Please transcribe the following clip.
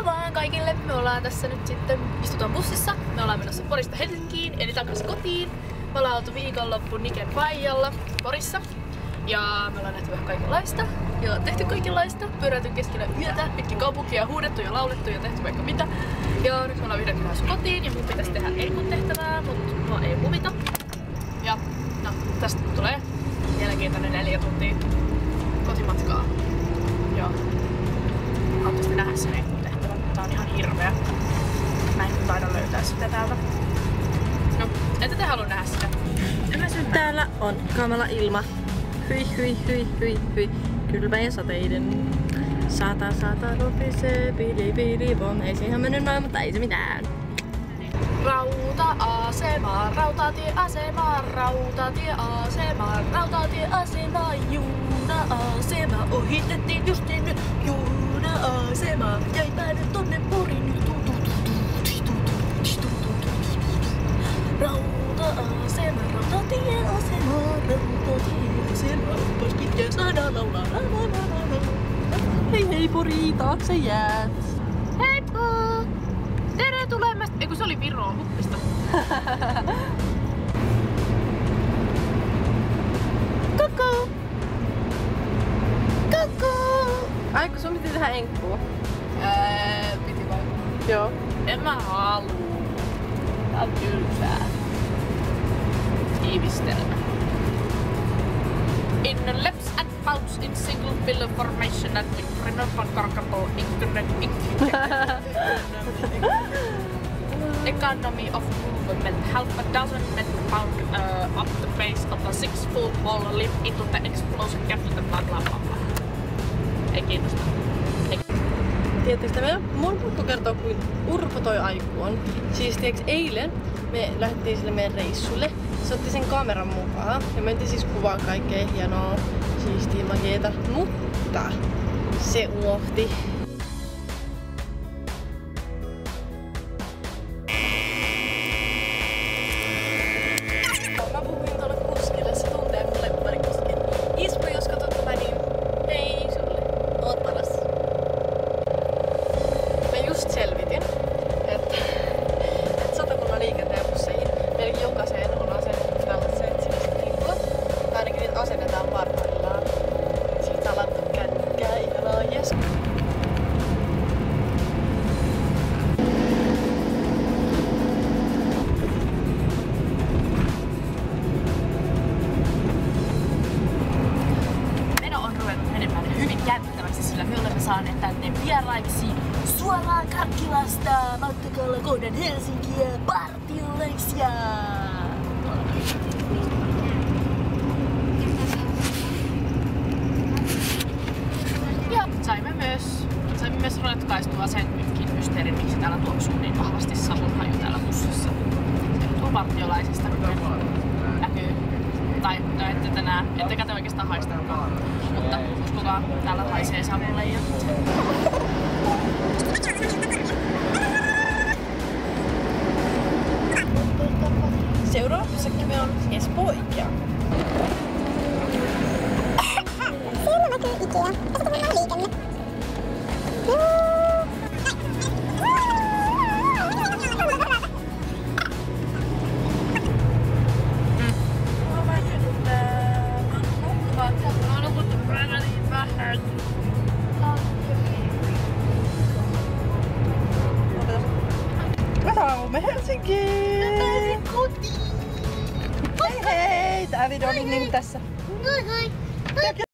vaan kaikille! Me ollaan tässä nyt sitten, istutaan bussissa. Me ollaan menossa Porista Helsinkiin, eli takaisin kotiin. Me ollaan oltu viikonloppu Niken Paijalla Porissa. Ja me ollaan nähty vähän kaikenlaista. Ja tehty kaikenlaista. Pyöräilty keskellä yötä, pitkin kaupunkia, huudettu ja laulettu ja tehty vaikka mitä. Ja nyt me ollaan vihdoinkin lähes kotiin ja mun pitäisi tehdä Eikun tehtävää, mutta mua ei huvita. Ja no, tästä tulee mielenkiintoinen 4 tuntia kotimatkaa. Ja haluaisin nähdä sen Eikun tehtävän. Tää on ihan hirveä. Mä en taida löytää sitä täältä. No, ette te halua nähdä sitä. Täällä on kamala ilma. Hyi, hyi, hyi, hyi, hyi. Kylmä ja sateinen. Sata, ropisee, pidi, pidi, bom. Ei siihen mennyt noin, mutta ei se mitään. Rauta-asema, rautatieasema, rautatieasema, rautatieasema, juna-asema. Ohitettiin justiin nyt, juna-asema. Jäipä nyt tonne Poriin. Rauta-asema, rautatieasema, rautatieasema. Oppas pitkä saada laulaa. Hei hei Pori, taakse jäät. Heippa! Tere tulemasta! Eiku se oli Viroa huppista. Koko! Koko! Ai kun sun piti tehdä enkkuu. Piti vai? Joo. En mä haluu. Tää on tylsää. Tiivistelmä. In the leaps and bounce in single pillar formation and with remember cargable increment economy of movement, half a dozen metal pound up the base of a 6-foot wall lift into the explosive capital blah blah blah. Ei kiinnosta. Tiedättekö mun pakko kertoa kuin urpo toi Aiku on. Siis tiiäks eilen me lähdettiin sille meidän reissulle. Se otti sen kameran mukaan ja mentiin siis kuvaa kaikkea hienoa, siistiä, makeeta, mutta se unohti. Mä puhuin tuolle kuskille, se tuntee mun lempparikuskin. Ismo, jos katsot tätä, niin hei sulle, oot paras. Mä just selvitin, että Satakunnan liikenteen busseihin meillä jokaiseen on asennettu tällaiset siniset liput. Tai ainakin niitä asennetaan parhaillaan. Siitä saa laittaa kännykkää, ihanaa, jes. Meno on ruvennut menemään hyvin jännittäväksi, sillä me olemme saaneet tänne vieraiksi suoraan Karkkilasta, mattakalla kohden Helsinkiä, partiolaisia! Ja saimme myös ratkaistua sen nytkin mysteerin, miksi täällä tuoksuu niin vahvasti savunhaju täällä bussissa. Se nyt on partiolaisista, kuten näkyy. Tai ette tänään, ettekä te oikeastaan haistakaan. Mutta uskokaa, täällä haisee savulle ja Seuraava pysäkkimme on Espoo-Ikea. Siellä näkyy Ikea. Tästä mennään liikenne. Me saavumme Helsinkiin! pääsin kotiin! Hei hei! Tää video oli niin tässä. Moi moi!